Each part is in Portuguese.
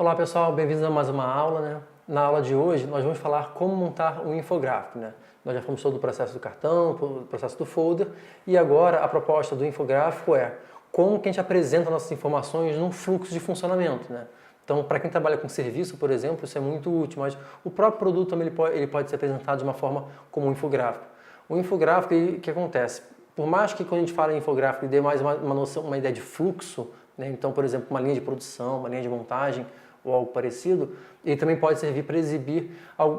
Olá pessoal, bem-vindos a mais uma aula, né? Na aula de hoje nós vamos falar como montar um infográfico, né? Nós já falamos sobre o processo do cartão, o processo do folder e agora a proposta do infográfico é como que a gente apresenta nossas informações num fluxo de funcionamento, né? Então, para quem trabalha com serviço, por exemplo, isso é muito útil, mas o próprio produto também ele pode ser apresentado de uma forma como um infográfico. O infográfico, o que acontece? Por mais que quando a gente fala em infográfico, dê mais uma noção, uma ideia de fluxo, né? Então, por exemplo, uma linha de produção, uma linha de montagem ou algo parecido, ele também pode servir para exibir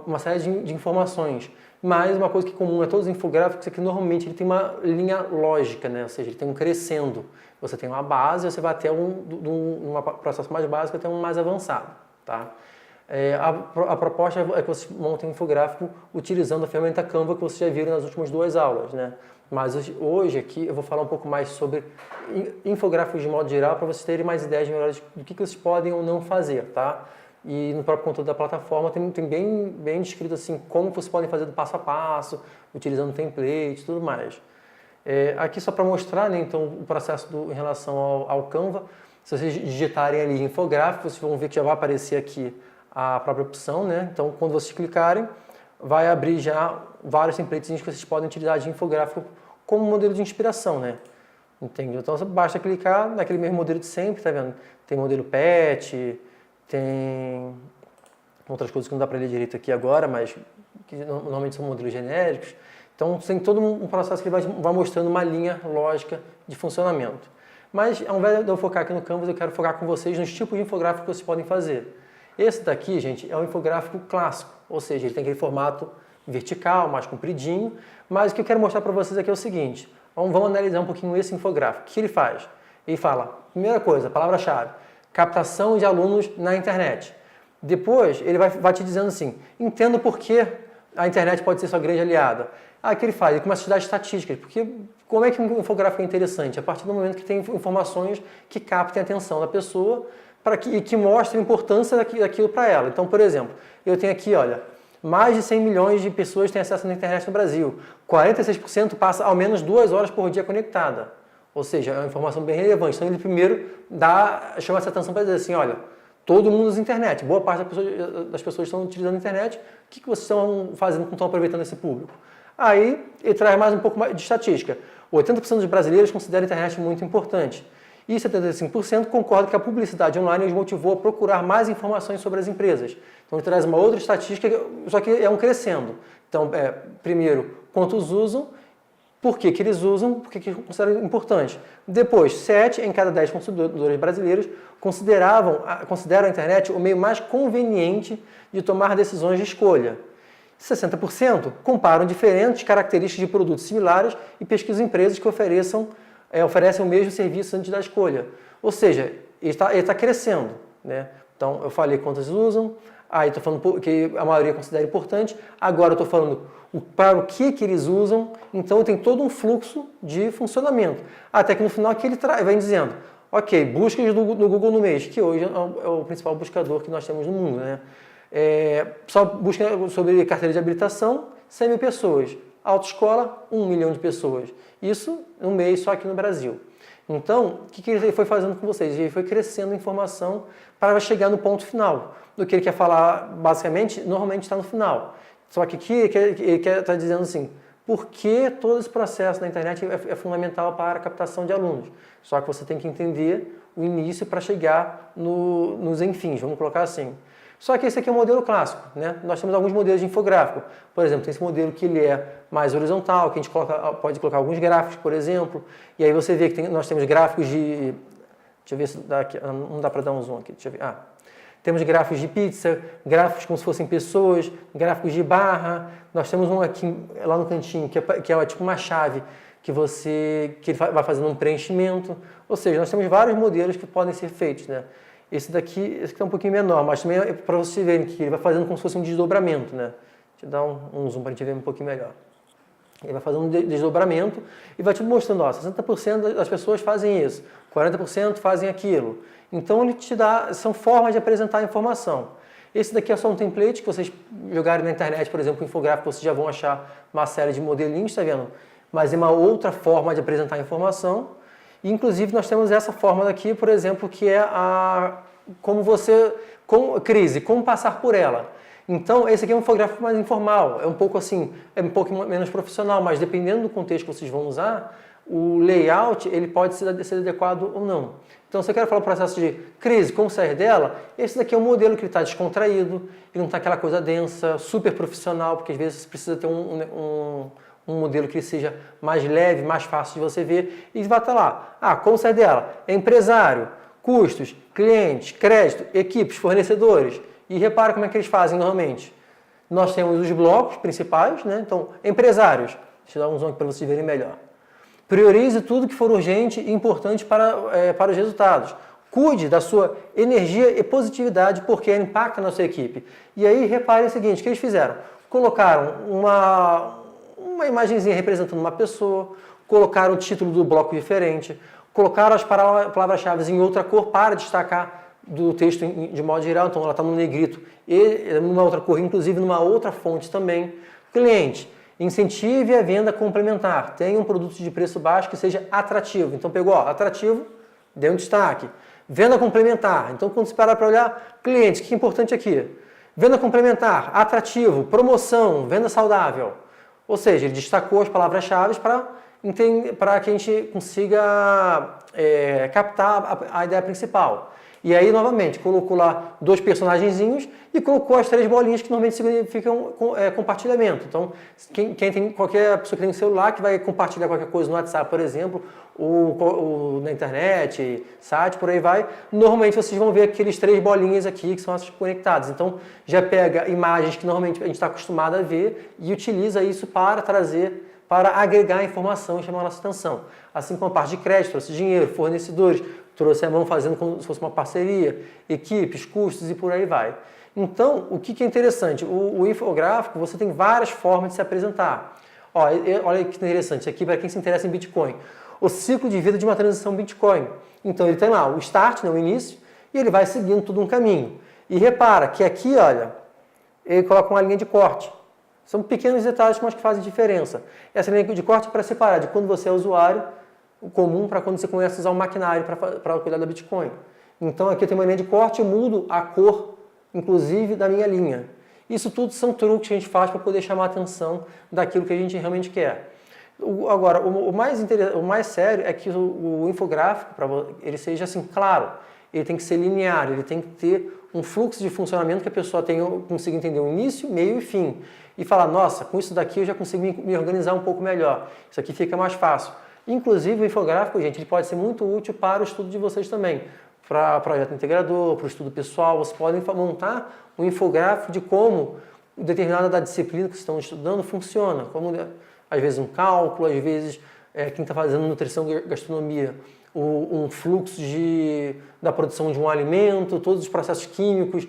uma série de informações. Mas uma coisa que é comum a todos os infográficos é que normalmente ele tem uma linha lógica, né? Ou seja, ele tem um crescendo. Você tem uma base, você vai até um processo mais básico até um mais avançado, tá? A proposta é que você monte um infográfico utilizando a ferramenta Canva que vocês já viram nas últimas duas aulas, né? Mas hoje aqui eu vou falar um pouco mais sobre infográficos de modo geral para vocês terem mais ideias melhores do que vocês podem ou não fazer, tá? E no próprio conteúdo da plataforma tem bem descrito assim como vocês podem fazer do passo a passo, utilizando templates e tudo mais. Aqui só para mostrar, né, então, o processo em relação ao Canva, se vocês digitarem ali infográfico, vocês vão ver que já vai aparecer aqui a própria opção, né? Então, quando vocês clicarem, vai abrir já vários templates que vocês podem utilizar de infográfico como modelo de inspiração, né? Entende? Então, basta clicar naquele mesmo modelo de sempre, tá vendo? Tem modelo PET, tem outras coisas que não dá para ler direito aqui agora, mas que normalmente são modelos genéricos. Então, tem todo um processo que ele vai mostrando uma linha lógica de funcionamento. Mas, ao invés de eu focar aqui no Canvas, eu quero focar com vocês nos tipos de infográfico que vocês podem fazer. Esse daqui, gente, é um infográfico clássico, ou seja, ele tem aquele formato vertical, mais compridinho, mas o que eu quero mostrar para vocês aqui é o seguinte, vamos analisar um pouquinho esse infográfico. O que ele faz? Ele fala, primeira coisa, palavra-chave, captação de alunos na internet. Depois, ele vai te dizendo assim, entenda por que a internet pode ser sua grande aliada. O que ele faz? Ele começa a te dar estatísticas, porque como é que um infográfico é interessante? A partir do momento que tem informações que captem a atenção da pessoa e que mostrem a importância daquilo para ela. Então, por exemplo, eu tenho aqui, olha, mais de 100 milhões de pessoas têm acesso à internet no Brasil. 46% passa ao menos 2 horas por dia conectada. Ou seja, é uma informação bem relevante. Então, ele primeiro chama essa atenção para dizer assim, olha, todo mundo usa internet, boa parte das pessoas estão utilizando a internet, o que vocês estão fazendo, estão aproveitando esse público? Aí, ele traz mais um pouco de estatística. 80% dos brasileiros consideram a internet muito importante. E 75% concordam que a publicidade online os motivou a procurar mais informações sobre as empresas. Então, ele traz uma outra estatística, só que é um crescendo. Então, primeiro, quantos usam, por que eles usam, por que consideram importante. Depois, 7 em cada 10 consumidores brasileiros consideram a internet o meio mais conveniente de tomar decisões de escolha. 60% comparam diferentes características de produtos similares e pesquisam empresas que oferecem o mesmo serviço antes da escolha. Ou seja, ele está crescendo, né? Então, eu falei quantas usam, aí estou falando que a maioria considera importante, agora eu estou falando para o que eles usam, então tem todo um fluxo de funcionamento. Até que no final aqui ele vai dizendo, ok, buscas no Google no mês, que hoje é o principal buscador que nós temos no mundo, né? Só busca sobre carteira de habilitação, 100 mil pessoas. Autoescola, 1 milhão de pessoas. Isso um mês só aqui no Brasil. Então, o que ele foi fazendo com vocês? Ele foi crescendo a informação para chegar no ponto final. Do que ele quer falar, basicamente, normalmente está no final. Só que aqui ele quer estar dizendo assim, por que todo esse processo na internet é fundamental para a captação de alunos. Só que você tem que entender o início para chegar nos enfins, vamos colocar assim. Só que esse aqui é o modelo clássico, né? Nós temos alguns modelos de infográfico. Por exemplo, tem esse modelo que ele é mais horizontal, que a gente pode colocar alguns gráficos, por exemplo. E aí você vê que nós temos gráficos de... Deixa eu ver se dá aqui, não dá para dar um zoom aqui. Deixa eu ver. Temos gráficos de pizza, gráficos como se fossem pessoas, gráficos de barra. Nós temos um aqui lá no cantinho, que é tipo uma chave que ele vai fazendo um preenchimento. Ou seja, nós temos vários modelos que podem ser feitos, né? Esse daqui é um pouquinho menor, mas também é para vocês verem que ele vai fazendo como se fosse um desdobramento, né? Deixa eu dar um zoom para a gente ver um pouquinho melhor. Ele vai fazendo um desdobramento e vai te mostrando, ó, 60% das pessoas fazem isso, 40% fazem aquilo. Então ele te dá, são formas de apresentar a informação. Esse daqui é só um template que vocês jogarem na internet, por exemplo, infográfico, vocês já vão achar uma série de modelinhos, tá vendo? Mas é uma outra forma de apresentar a informação. E, inclusive, nós temos essa forma daqui, por exemplo, que é como você Crise, como passar por ela. Então, esse aqui é um infográfico mais informal, é um pouco assim, é um pouco menos profissional, mas dependendo do contexto que vocês vão usar, o layout ele pode ser adequado ou não. Então, se eu quero falar do processo de crise, como sair dela, esse daqui é um modelo que ele está descontraído, ele não está aquela coisa densa, super profissional, porque às vezes você precisa ter um modelo que seja mais leve, mais fácil de você ver, e vai estar lá. Como sair dela? É empresário, custos, clientes, crédito, equipes, fornecedores. E repara como é que eles fazem normalmente. Nós temos os blocos principais, né? Então, empresários. Deixa eu dar um zoom aqui para vocês verem melhor. Priorize tudo que for urgente e importante para os resultados. Cuide da sua energia e positividade, porque ela impacta na sua equipe. E aí, repare o seguinte, o que eles fizeram? Colocaram uma imagenzinha representando uma pessoa, colocaram o título do bloco diferente, colocaram as palavras-chave em outra cor para destacar do texto de modo geral, então ela está no negrito e numa outra cor, inclusive numa outra fonte também. Cliente, incentive a venda complementar, tenha um produto de preço baixo que seja atrativo. Então pegou, atrativo, deu um destaque. Venda complementar, então quando você parar para olhar, cliente, o que é importante aqui? Venda complementar, atrativo, promoção, venda saudável. Ou seja, ele destacou as palavras-chave para que a gente consiga captar a ideia principal. E aí, novamente, colocou lá 2 personagenzinhos e colocou as 3 bolinhas que normalmente significam compartilhamento. Então, qualquer pessoa que tem um celular que vai compartilhar qualquer coisa no WhatsApp, por exemplo, ou na internet, site, por aí vai, normalmente vocês vão ver aqueles 3 bolinhas aqui que são essas conectadas. Então, já pega imagens que normalmente a gente está acostumado a ver e utiliza isso para agregar informação e chamar a nossa atenção. Assim como a parte de crédito, trouxe dinheiro, fornecedores, trouxe a mão fazendo como se fosse uma parceria, equipes, custos e por aí vai. Então, o que é interessante? O infográfico, você tem várias formas de se apresentar. Olha que interessante, isso aqui para quem se interessa em Bitcoin. O ciclo de vida de uma transição Bitcoin. Então, ele tem lá o start, o início, e ele vai seguindo todo um caminho. E repara que aqui, olha, ele coloca uma linha de corte. São pequenos detalhes que fazem diferença. Essa linha de corte é para separar de quando você é usuário comum para quando você começa a usar o maquinário para cuidar da Bitcoin. Então aqui eu tenho uma linha de corte, eu mudo a cor, inclusive, da minha linha. Isso tudo são truques que a gente faz para poder chamar a atenção daquilo que a gente realmente quer. Agora, o mais sério é que o infográfico, para ele seja assim, claro, ele tem que ser linear, ele tem que ter um fluxo de funcionamento que a pessoa consiga entender o início, meio e fim. E falar, nossa, com isso daqui eu já consigo me organizar um pouco melhor. Isso aqui fica mais fácil. Inclusive, o infográfico, gente, ele pode ser muito útil para o estudo de vocês também. Para projeto integrador, para o estudo pessoal, vocês podem montar um infográfico de como determinada da disciplina que vocês estão estudando funciona. Como, às vezes, um cálculo, às vezes, quem está fazendo nutrição e gastronomia, um fluxo da produção de um alimento, todos os processos químicos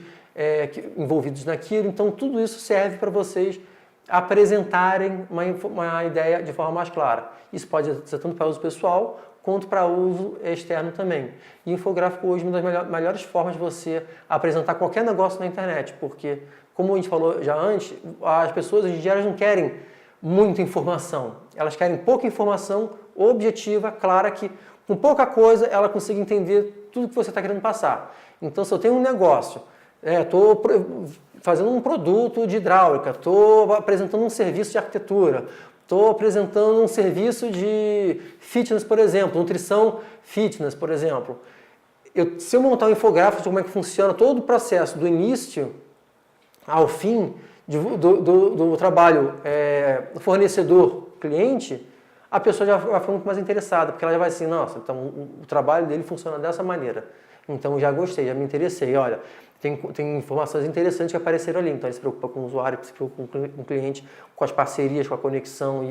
envolvidos naquilo. Então, tudo isso serve para vocês apresentarem uma ideia de forma mais clara. Isso pode ser tanto para uso pessoal quanto para uso externo também. E infográfico hoje é uma das melhores formas de você apresentar qualquer negócio na internet, porque, como a gente falou já antes, as pessoas hoje em dia elas não querem muita informação, elas querem pouca informação objetiva, clara, que com pouca coisa ela consiga entender tudo que você está querendo passar. Então, se eu tenho um negócio, estou fazendo um produto de hidráulica, estou apresentando um serviço de arquitetura, estou apresentando um serviço de fitness, por exemplo, nutrição fitness, por exemplo. Se eu montar um infográfico de como é que funciona todo o processo, do início ao fim do trabalho fornecedor-cliente, a pessoa já vai ficar muito mais interessada, porque ela já vai assim, nossa, então o trabalho dele funciona dessa maneira. Então já gostei, já me interessei, olha, tem informações interessantes que apareceram ali. Então ele se preocupa com o usuário, se preocupa com o cliente, com as parcerias, com a conexão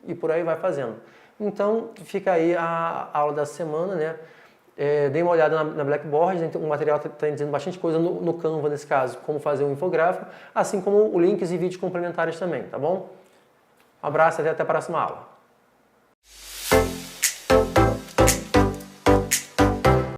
e por aí vai fazendo. Então fica aí a aula da semana, né? Dei uma olhada na Blackboard, né? O material está dizendo bastante coisa no Canva, nesse caso, como fazer um infográfico, assim como links e vídeos complementares também, tá bom? Um abraço e até a próxima aula.